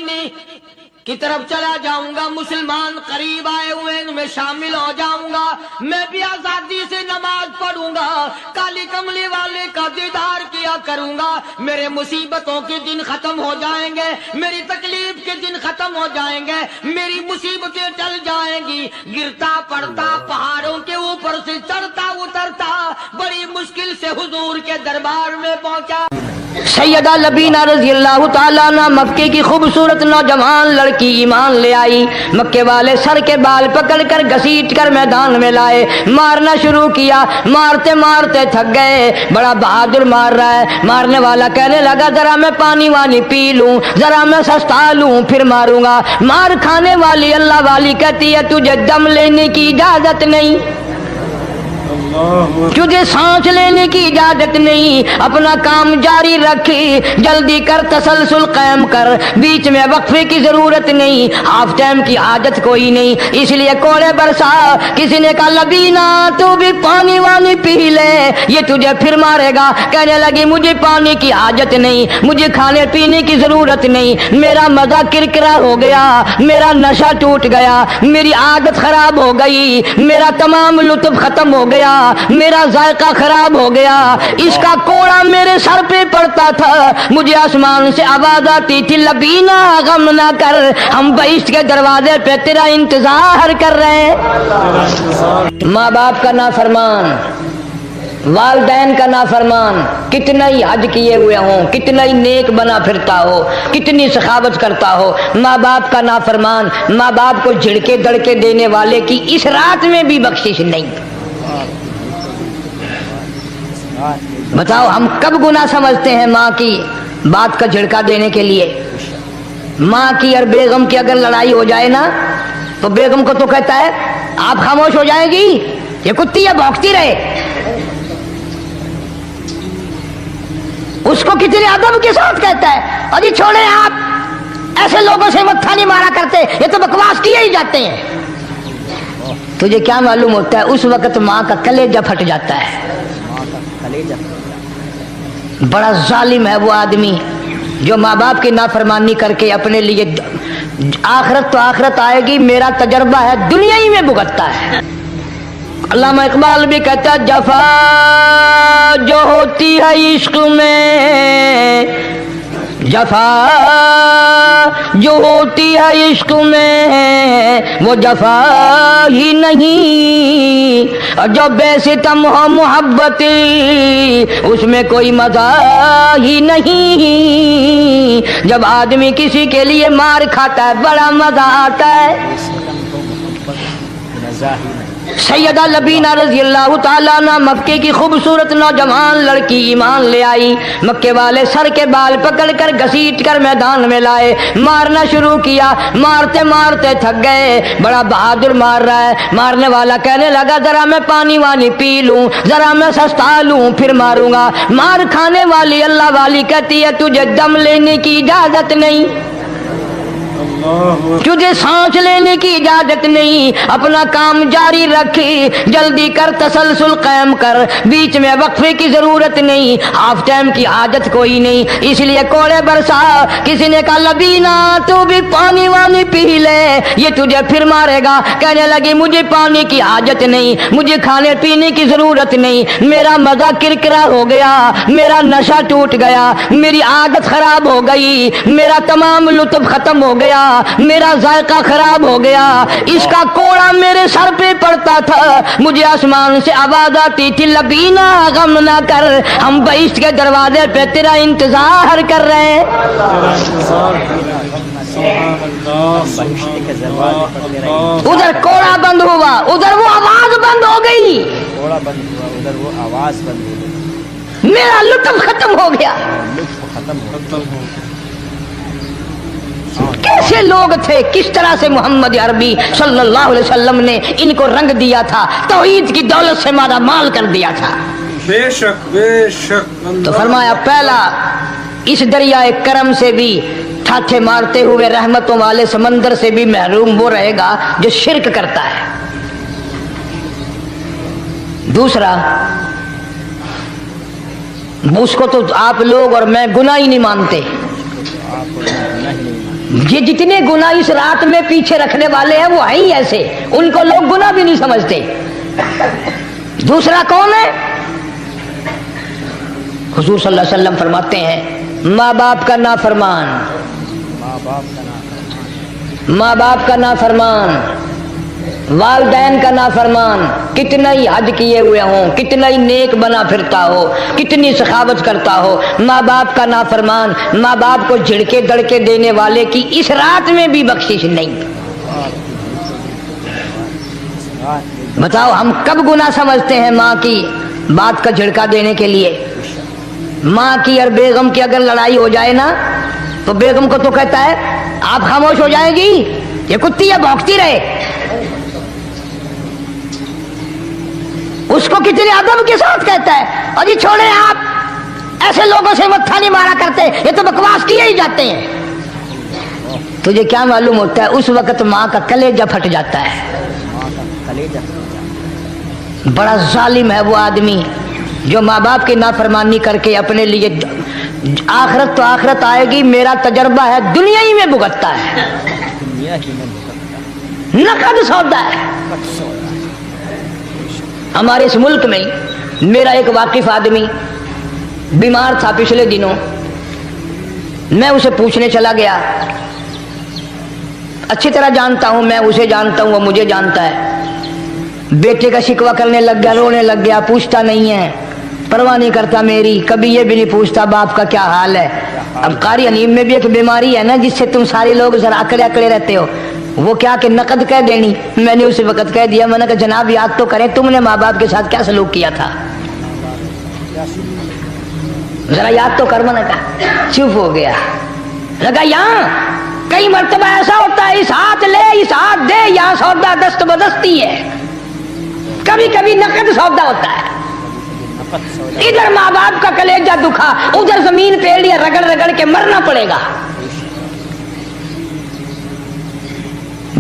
سنی کی طرف چلا جاؤں گا، مسلمان قریب آئے ہوئے ان میں شامل ہو جاؤں گا، میں بھی آزادی سے نماز پڑھوں گا، کالی کملی والے کا دیدار کیا کروں گا، میرے مصیبتوں کے دن ختم ہو جائیں گے، میری تکلیف کے دن ختم ہو جائیں گے، میری مصیبتیں ٹل جائیں گی۔ گرتا پڑتا پہاڑوں کے اوپر سے چڑھتا اترتا بڑی مشکل سے حضور کے دربار میں پہنچا۔ سیدہ لبینہ رضی اللہ تعالیٰ عنہ مکے کی خوبصورت نوجوان لڑکی ایمان لے آئی، مکے والے سر کے بال پکڑ کر گھسیٹ کر میدان میں لائے، مارنا شروع کیا، مارتے مارتے تھک گئے، بڑا بہادر مار رہا ہے۔ مارنے والا کہنے لگا ذرا میں پانی وانی پی لوں، ذرا میں سستا لوں پھر ماروں گا۔ مار کھانے والی اللہ والی کہتی ہے تجھے دم لینے کی اجازت نہیں، تجھے سانس لینے کی اجازت نہیں، اپنا کام جاری رکھ، جلدی کر، تسلسل قائم کر، بیچ میں وقفے کی ضرورت نہیں، ہاف ٹائم کی عادت کوئی نہیں، اس لیے کوڑے برسا۔ کسی نے کہا لبینہ تو بھی پانی وانی پی لے، یہ تجھے پھر مارے گا۔ کہنے لگی مجھے پانی کی حاجت نہیں، مجھے کھانے پینے کی ضرورت نہیں، میرا مزہ کرکرا ہو گیا، میرا نشہ ٹوٹ گیا، میری عادت خراب ہو گئی، میرا تمام لطف ختم ہو گیا، میرا ذائقہ خراب ہو گیا، اس کا کوڑا میرے سر پہ پڑتا تھا، مجھے آسمان سے آواز آتی تھی لبینہ غم نہ کر، ہم بہشت کے دروازے پہ تیرا انتظار کر رہے ہیں۔ ماں باپ کا نافرمان، والدین کا نافرمان، کتنا ہی حج کیے ہوئے ہوں، کتنا ہی نیک بنا پھرتا ہو، کتنی سخاوت کرتا ہو، ماں باپ کا نافرمان، ماں باپ کو جھڑکے دڑکے دینے والے کی اس رات میں بھی بخشش نہیں۔ بتاؤ ہم کب گناہ سمجھتے ہیں ماں کی بات کا جھڑکا دینے کے لیے؟ ماں کی اور بیگم کی اگر لڑائی ہو جائے نا تو بیگم کو تو کہتا ہے آپ خاموش ہو جائے گی، یہ کتی ہے بھونکتی رہے۔ اس کو کتنے ادب کے ساتھ کہتا ہے اور جی چھوڑے آپ ایسے لوگوں سے متھا نہیں مارا کرتے، یہ تو بکواس کیے ہی جاتے ہیں۔ تجھے کیا معلوم ہوتا ہے اس وقت ماں کا کلیجہ پھٹ جاتا ہے۔ بڑا ظالم ہے وہ آدمی جو ماں باپ کی نافرمانی کر کے اپنے لیے آخرت تو آخرت آئے گی، میرا تجربہ ہے دنیا ہی میں بھگتتا ہے۔ علامہ اقبال بھی کہتا ہے جفا جو ہوتی ہے عشق میں، جفا جو ہوتی ہے عشق میں وہ جفا ہی نہیں، اور جو بے ستم ہو محبت اس میں کوئی مزہ ہی نہیں۔ جب آدمی کسی کے لیے مار کھاتا ہے بڑا مزہ آتا ہے۔ سیدہ لبینہ رضی اللہ تعالیٰ عنہ مکے کی خوبصورت نوجوان لڑکی ایمان لے آئی، مکے والے سر کے بال پکڑ کر گھسیٹ کر میدان میں لائے، مارنا شروع کیا، مارتے مارتے تھک گئے، بڑا بہادر مار رہا ہے۔ مارنے والا کہنے لگا ذرا میں پانی وانی پی لوں، ذرا میں سستا لوں پھر ماروں گا۔ مار کھانے والی اللہ والی کہتی ہے تجھے دم لینے کی اجازت نہیں، تجھے سانس لینے کی اجازت نہیں، اپنا کام جاری رکھ، جلدی کر، تسلسل قائم کر، بیچ میں وقفے کی ضرورت نہیں، ہاف ٹائم کی عادت کوئی نہیں، اس لیے کوڑے برسا۔ کسی نے کہا لبینہ تو بھی پانی وانی پی لے، یہ تجھے پھر مارے گا۔ کہنے لگی مجھے پانی کی حاجت نہیں، مجھے کھانے پینے کی ضرورت نہیں، میرا مزہ کرکرا ہو گیا، میرا نشہ ٹوٹ گیا، میری عادت خراب ہو گئی، میرا تمام لطف ختم ہو گیا، میرا ذائقہ خراب ہو گیا، اس کا کوڑا میرے سر پہ پڑتا تھا، مجھے آسمان سے آواز آتی تھی لبینہ غم نہ کر، ہم بہشت کے دروازے پہ تیرا انتظار کر رہے ہیں۔ ادھر کوڑا بند ہوا، ادھر وہ آواز بند ہو گئی، میرا لطف ختم ہو گیا۔ کیسے لوگ تھے، کس طرح سے محمد عربی صلی اللہ علیہ وسلم نے ان کو رنگ دیا تھا، توحید کی دولت سے مالا مال کر دیا تھا۔ بے شک بے شک۔ تو فرمایا پہلا اس دریائے کرم سے بھی ٹھاٹھے مارتے ہوئے رحمتوں والے سمندر سے بھی محروم وہ رہے گا جو شرک کرتا ہے۔ دوسرا اس کو تو آپ لوگ اور میں گناہ ہی نہیں مانتے، یہ جتنے گناہ اس رات میں پیچھے رکھنے والے ہیں وہ ہیں ہی ایسے، ان کو لوگ گناہ بھی نہیں سمجھتے۔ دوسرا کون ہے؟ حضور صلی اللہ علیہ وسلم فرماتے ہیں ماں باپ کا نافرمان، ماں باپ کا نافرمان، والدین کا نافرمان، کتنا ہی حج کیے ہوئے ہوں، کتنا ہی نیک بنا پھرتا ہو، کتنی سخاوت کرتا ہو، ماں باپ کا نافرمان، ماں باپ کو جھڑکے دڑکے دینے والے کی اس رات میں بھی بخشش نہیں۔ بتاؤ ہم کب گناہ سمجھتے ہیں ماں کی بات کا جھڑکا دینے کے لیے؟ ماں کی اور بیگم کی اگر لڑائی ہو جائے نا تو بیگم کو تو کہتا ہے آپ خاموش ہو جائیں گی، یہ کتی ہے بھونکتی رہے۔ اس کو کتنے ادب کے ساتھ کہتا ہے اور یہ چھوڑے آپ ایسے لوگوں سے متھا نہیں مارا کرتے، یہ تو بکواس کیے ہی جاتے ہیں۔ تجھے کیا معلوم ہوتا ہے اس وقت ماں کا کلیجہ پھٹ جاتا ہے۔ بڑا ظالم ہے وہ آدمی جو ماں باپ کی نافرمانی کر کے اپنے لیے آخرت تو آخرت آئے گی، میرا تجربہ ہے دنیا ہی میں بھگتتا ہے، نقد سودا ہے۔ ہمارے اس ملک میں میرا ایک واقف آدمی بیمار تھا پچھلے دنوں، میں اسے پوچھنے چلا گیا، اچھی طرح جانتا ہوں، میں اسے جانتا ہوں، وہ مجھے جانتا ہے۔ بیٹے کا شکوہ کرنے لگ گیا، رونے لگ گیا، پوچھتا نہیں ہے، پرواہ نہیں کرتا میری، کبھی یہ بھی نہیں پوچھتا باپ کا کیا حال ہے۔ اب قاری انیم میں بھی ایک بیماری ہے نا جس سے تم سارے لوگ ذرا اکڑے اکڑے رہتے ہو، وہ کیا کہ نقد کہہ دینی۔ میں نے اسی وقت کہہ دیا، میں نے کہا جناب یاد تو کریں تم نے ماں باپ کے ساتھ کیا سلوک کیا تھا، ذرا یاد تو کر۔ میں نے کہا چپ ہو گیا، لگا یہاں کئی مرتبہ ایسا ہوتا ہے اس ہاتھ لے اس ہاتھ دے، یہاں سودا دست بدستی ہے، کبھی کبھی نقد سودا ہوتا ہے۔ ادھر ماں باپ کا کلیجہ دکھا، ادھر زمین پہ ایڑیاں رگڑ رگڑ کے مرنا پڑے گا۔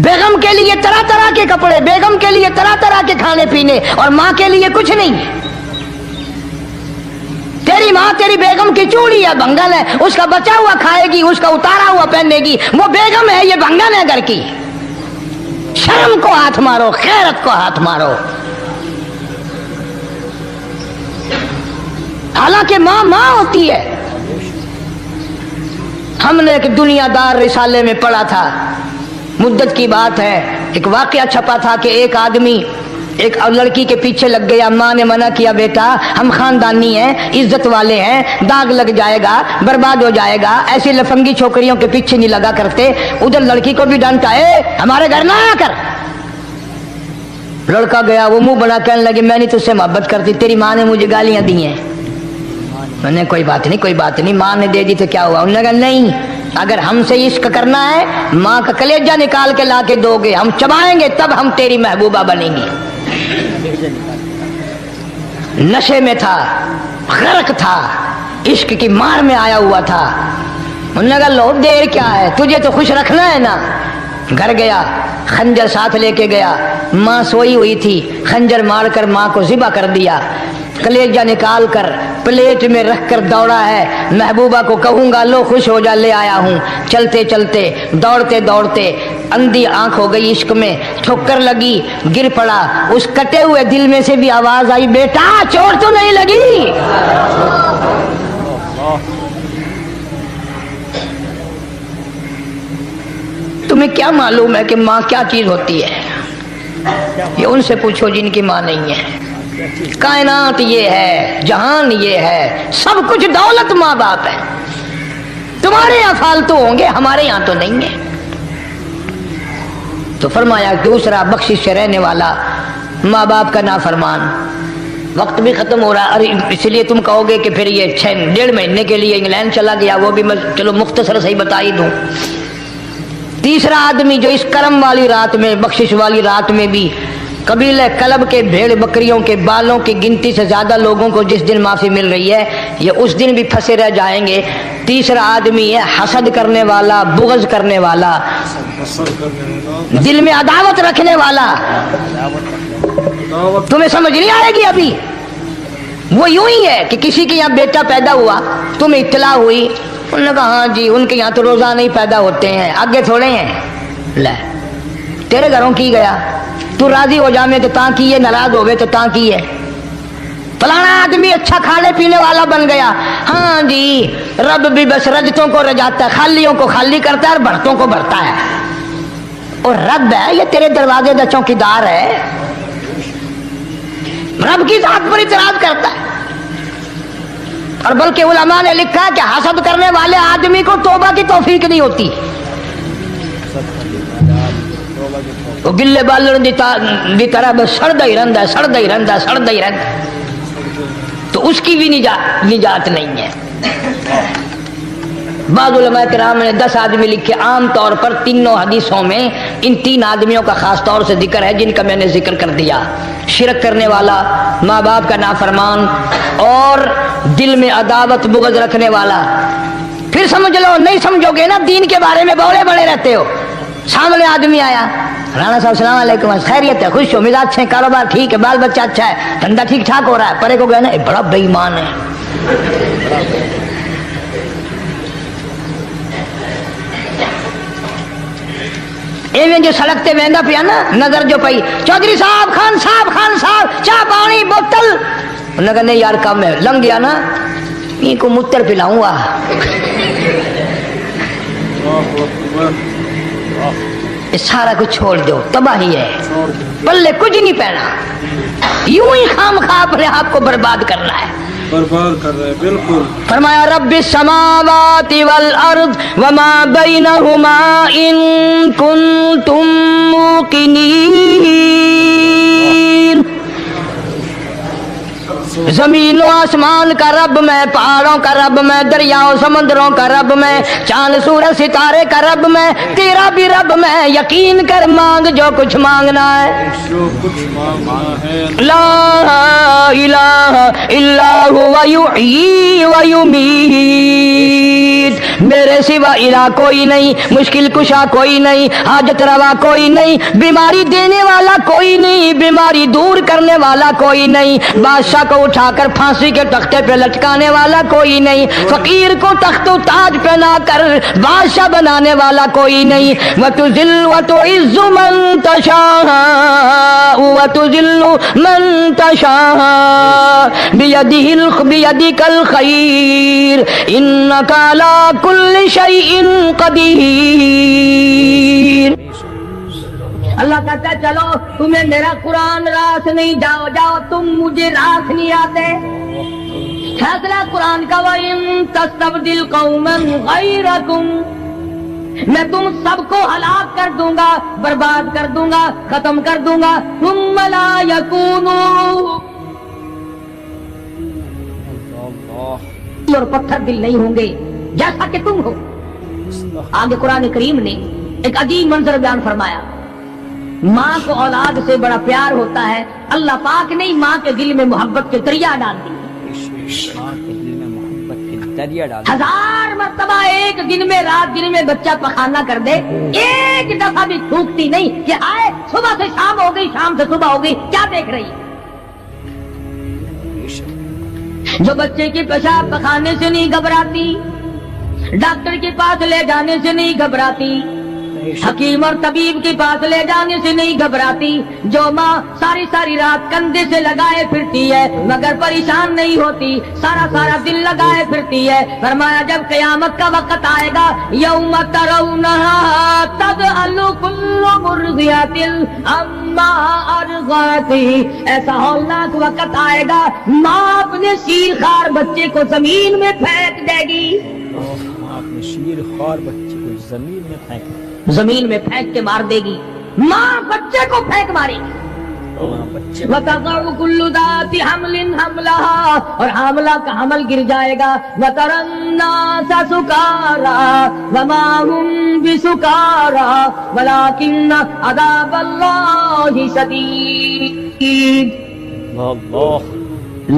بیگم کے لیے طرح طرح کے کپڑے، بیگم کے لیے طرح طرح کے کھانے پینے، اور ماں کے لیے کچھ نہیں۔ تیری ماں تیری بیگم کی چوڑی ہے، بھنگن ہے، اس کا بچا ہوا کھائے گی، اس کا اتارا ہوا پہنے گی، وہ بیگم ہے، یہ بھنگن ہے گھر کی۔ شرم کو ہاتھ مارو، خیرت کو ہاتھ مارو۔ حالانکہ ماں ماں ہوتی ہے۔ ہم نے ایک دنیا دار رسالے میں پڑھا تھا، مدت کی بات ہے، ایک واقعہ چھپا تھا کہ ایک آدمی ایک لڑکی کے پیچھے لگ گیا، ماں نے منع کیا بیٹا ہم خاندانی ہیں، عزت والے ہیں، داغ لگ جائے گا، برباد ہو جائے گا، ایسی لفنگی چھوکریوں کے پیچھے نہیں لگا کرتے۔ ادھر لڑکی کو بھی ڈانٹا، ہمارے گھر نہ آیا کر۔ لڑکا گیا، وہ منہ بنا کہنے لگے میں نہیں تجھ سے محبت کرتی، تیری ماں نے مجھے گالیاں دی ہیں۔ میں نے کوئی بات نہیں کوئی بات نہیں، ماں نے دے دی تو کیا ہوا؟ انہوں نے کہا نہیں، اگر ہم سے عشق کرنا ہے ماں کا کلیجہ نکال کے لا کے دو گے، ہم چبائیں گے تب ہم تیری محبوبہ بنیں گی۔ نشے میں تھا، غرق تھا، عشق کی مار میں آیا ہوا تھا۔ انہوں نے کہا لو دیر کیا ہے، تجھے تو خوش رکھنا ہے نا۔ گھر گیا، خنجر ساتھ لے کے گیا، ماں سوئی ہوئی تھی، خنجر مار کر ماں کو ذبح کر دیا، کلیجہ نکال کر پلیٹ میں رکھ کر دوڑا ہے، محبوبہ کو کہوں گا لو خوش ہو جا، لے آیا ہوں۔ چلتے چلتے دوڑتے دوڑتے اندھی آنکھ ہو گئی عشق میں، ٹھوکر لگی، گر پڑا، اس کٹے ہوئے دل میں سے بھی آواز آئی بیٹا چوٹ تو نہیں لگی؟ تمہیں کیا معلوم ہے کہ ماں کیا چیز ہوتی ہے؟ یہ ان سے پوچھو جن کی ماں نہیں ہے۔ کائنات یہ ہے، جہان یہ ہے، سب کچھ دولت ماں باپ ہے۔ تمہارے یہاں فالتو ہوں گے، ہمارے یہاں تو نہیں ہے۔ تو فرمایا دوسرا بخشش سے رہنے والا ماں باپ کا نافرمان۔ وقت بھی ختم ہو رہا ہے، اور اس لیے تم کہو گے کہ پھر یہ 1.5 مہینے کے لیے انگلینڈ چلا گیا، وہ بھی میں چلو مختصر صحیح بتا ہی دوں۔ تیسرا آدمی جو اس کرم والی رات میں، بخشش والی رات میں بھی قبیلہ کلب کے بھیڑ بکریوں کے بالوں کی گنتی سے زیادہ لوگوں کو جس دن معافی مل رہی ہے، یہ اس دن بھی پھنسے رہ جائیں گے۔ تیسرا آدمی ہے حسد کرنے والا، بغض کرنے والا، دل میں عداوت رکھنے والا۔ تمہیں سمجھ نہیں آئے گی ابھی؟ وہ یوں ہی ہے کہ کسی کے یہاں بیٹا پیدا ہوا، تمہیں اطلاع ہوئی، انہوں نے کہا ہاں جی ان کے یہاں تو روزانہ ہی پیدا ہوتے ہیں، آگے تھوڑے ہیں. لے تیرے گھروں کی گیا، تو راضی ہو جا میں تو تاں کی ہے، ناراض ہوئے تو تاں کی ہے. فلانا آدمی اچھا کھانے پینے والا بن گیا، ہاں جی رب بھی بس رجتوں کو رجاتا ہے، خالیوں کو خالی کرتا ہے اور بھرتوں کو بھرتا ہے. اور رب ہے یہ تیرے دروازے کا چوکیدار ہے، رب کی ذات پر اعتراض کرتا ہے. اور بلکہ علماء نے لکھا کہ حسد کرنے والے آدمی کو توبہ کی توفیق نہیں ہوتی. وہ گلے بالن دی طرح بس سڑدا ہی رہندا ہے، سڑدا ہی رہندا ہے، سڑدا ہی رہندا ہے، تو اس کی بھی نجات نہیں ہے. بعض علماء کرام نے 10 آدمی لکھے. عام طور پر تینوں حدیثوں میں ان 3 آدمیوں کا خاص طور سے ذکر ہے جن کا میں نے ذکر کر دیا. شرک کرنے والا، ماں باپ کا نافرمان، اور دل میں عداوت بغض رکھنے والا. پھر سمجھ لو، نہیں سمجھو گے نا دین کے بارے میں بولے بڑے رہتے ہو. سامنے آدمی آیا، رانا صاحب السلام علیکم، خیریت ہے، خوش ہو، مزاج اچھے، کاروبار ٹھیک ہے، بال بچہ اچھا ہے، دھندا ٹھیک ٹھاک ہو رہا ہے. پرے کو گئے نا بڑا بے ایمان ہے. ایویں جو سڑک تے ویندا پیا نا، نظر جو پئی، چودھری صاحب، خان صاحب چاہ پانی بوتل. انہوں نے کہا نہیں یار کم ہے، لنگ گیا نا ان کو متر پلاؤں گا. یہ سارا کچھ چھوڑ دو، تباہی ہے، پلے کچھ نہیں پہنا، یوں ہی خام خواہ اپنے آپ کو برباد کرنا ہے، برباد کر رہے ہیں. بالکل. فرمایا رب السماوات والارض وما بینہما ان کنتم موقنین. زمین و آسمان کا رب میں، پہاڑوں کا رب میں، دریاؤں سمندروں کا رب میں، چاند سورج ستارے کا رب میں، تیرا بھی رب میں. یقین کر مانگ جو کچھ مانگنا ہے. جو کچھ مانگنا ہے. لا الہ الا هو یحیی و یمیت. میرے سوا الہ کوئی نہیں، مشکل کشا کوئی نہیں، حاجت روا کوئی نہیں، بیماری دینے والا کوئی نہیں، بیماری دور کرنے والا کوئی نہیں، بادشاہ کو اٹھا کر پھانسی کے تختے پہ لٹکانے والا کوئی نہیں، فقیر کو تخت و تاج پہنا کر بادشاہ بنانے والا کوئی نہیں. وتذل وتعز من تشاء وتذل من تشاء بیدک الخیر انک علی کل شیء قدیر. اللہ کہتا ہے چلو تمہیں میرا قرآن راس نہیں، جاؤ جاؤ تم مجھے راس نہیں آتے. فیصلہ قرآن کا وَإِن تَسْتَبْدِلْ قَوْمًا غَيْرَكُمْ، میں تم سب کو ہلاک کر دوں گا، برباد کر دوں گا، ختم کر دوں گا. ثُمَّ لَا يَكُونُوا، اور پتھر دل نہیں ہوں گے جیسا کہ تم ہو. آگے قرآن کریم نے ایک عجیب منظر بیان فرمایا. ماں کو اولاد سے بڑا پیار ہوتا ہے، اللہ پاک نے ماں کے دل میں محبت کے دریا ڈال دی. 1000 مرتبہ ایک دن میں، رات دن میں بچہ پخانہ کر دے، ایک دفعہ بھی تھوکتی نہیں کہ آئے صبح سے شام ہو گئی، شام سے صبح ہو گئی، کیا دیکھ رہی. جو بچے کی پیشاب پخانے سے نہیں گھبراتی، ڈاکٹر کے پاس لے جانے سے نہیں گھبراتی، حکیم اور طبیب کے پاس لے جانے سے نہیں گھبراتی، جو ماں ساری ساری رات کندھے سے لگائے پھرتی ہے مگر پریشان نہیں ہوتی، سارا دل لگائے پھرتی ہے. فرمایا جب قیامت کا وقت آئے گا، یوم ترونہا تذہل کل مرضعۃ عما ارضعت، ایسا ہولناک وقت آئے گا ماں اپنے شیر خوار بچے کو زمین میں پھینک دے گی. اپنے شیر خوار بچے کو زمین میں پھینک دے گی، زمین میں پھینک کے مار دے گی. ماں بچے کو پھینک مارے گی. وَتَضَعُ كُلُّ ذَاتِ حَمْلٍ حَمْلَهَا، اور حاملہ کا حمل گر جائے گا. وَتَرَى النَّاسَ سُكَارَىٰ وَمَا هُمْ بِسُكَارَىٰ وَلَٰكِنَّ عَذَابَ اللَّهِ شَدِيدٌ.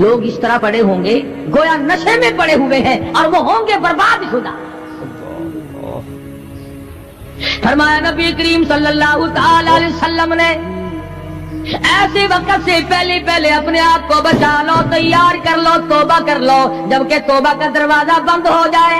لوگ اس طرح پڑے ہوں گے گویا نشے میں پڑے ہوئے ہیں، اور وہ ہوں گے برباد شدہ. فرمایا نبی کریم صلی اللہ تعالی علیہ وسلم نے ایسے وقت سے پہلے اپنے آپ کو بچا لو، تیار کر لو، توبہ کر لو. جبکہ توبہ کا دروازہ بند ہو جائے،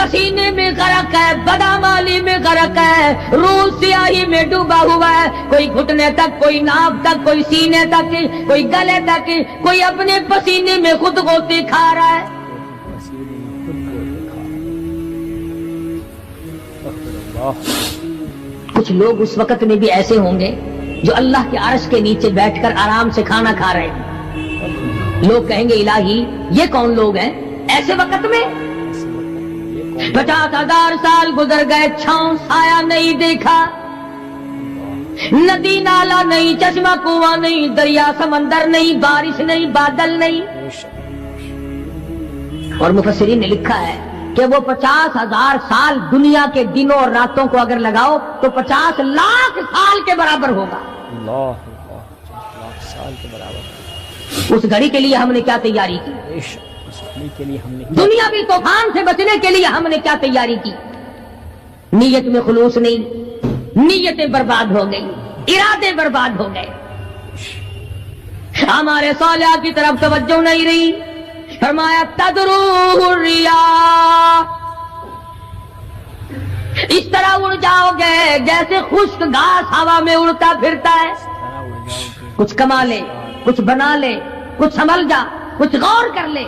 پسینے میں غرق ہے، بدامالی میں غرق ہے، روح سیاہی میں ڈوبا ہوا ہے، کوئی گھٹنے تک، کوئی ناف تک، کوئی سینے تک، کوئی گلے تک، کوئی اپنے پسینے میں خود غوطے کھا رہا ہے۔ کچھ لوگ اس وقت میں بھی ایسے ہوں گے جو اللہ کے عرش کے نیچے بیٹھ کر آرام سے کھانا کھا رہے ہیں۔ لوگ کہیں گے الہی یہ کون لوگ ہیں ایسے وقت میں؟ 50,000 سال گزر گئے، چھاؤں سایہ نہیں دیکھا، ندی نالا نہیں، چشمہ کنواں نہیں، دریا سمندر نہیں، بارش نہیں، بادل نہیں۔ اور مفسرین نے لکھا ہے کہ وہ 50,000 سال دنیا کے دنوں اور راتوں کو اگر لگاؤ تو 50 لاکھ سال کے برابر ہوگا۔ اللہ 50 لاکھ سال کے برابر۔ اس گھڑی کے لیے ہم نے کیا تیاری کی؟ اس گھڑی کے لیے ہم نے دنیاوی طوفان سے بچنے کے لیے ہم نے کیا تیاری کی؟ نیت میں خلوص نہیں، نیتیں برباد ہو گئی، ارادے برباد ہو گئے، ہمارے صالحہ کی طرف توجہ نہیں رہی۔ فرمایا تدروح الرياح، اس طرح اڑ جاؤ گے جیسے خشک گھاس ہوا میں اڑتا پھرتا ہے۔ کچھ کما لے، کچھ بنا لے، کچھ سنبھل جا، کچھ غور کر لے،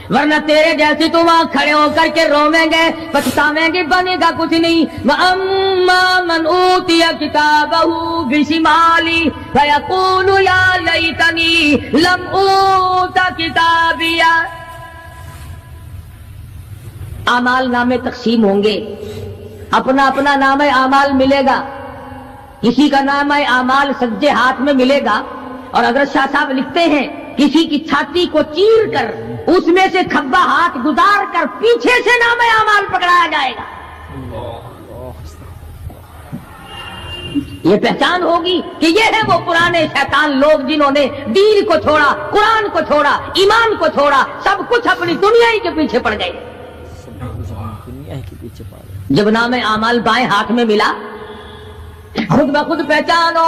ورنہ تیرے جیسے تو وہاں کھڑے ہو کر کے رویں گے، پچھتاویں گے، بنے گا کچھ نہیں۔ وَأَمَّا مَنْ أُوتِيَ كِتَابَهُ بِشِمَالِهِ فَيَقُولُ يَا لَيْتَنِي لَمْ أُوتَ كِتَابِيَهْ۔ اعمال نامے تقسیم ہوں گے، اپنا اپنا نام اعمال ملے گا، کسی کا نام اعمال سجے ہاتھ میں ملے گا، اور حضرت شاہ صاحب لکھتے ہیں کسی کی چھاتی کو چیر کر اس میں سے کھبا ہاتھ گزار کر پیچھے سے نام اعمال پکڑایا جائے گا۔ یہ پہچان ہوگی کہ یہ ہے وہ پرانے شیطان لوگ جنہوں نے دین کو چھوڑا، قرآن کو چھوڑا، ایمان کو چھوڑا، سب کچھ اپنی دنیا ہی کے پیچھے پڑ گئے۔ دنیا کے پیچھے پا گئے۔ جب نام اعمال بائیں ہاتھ میں ملا، خود بخود پہچان ہو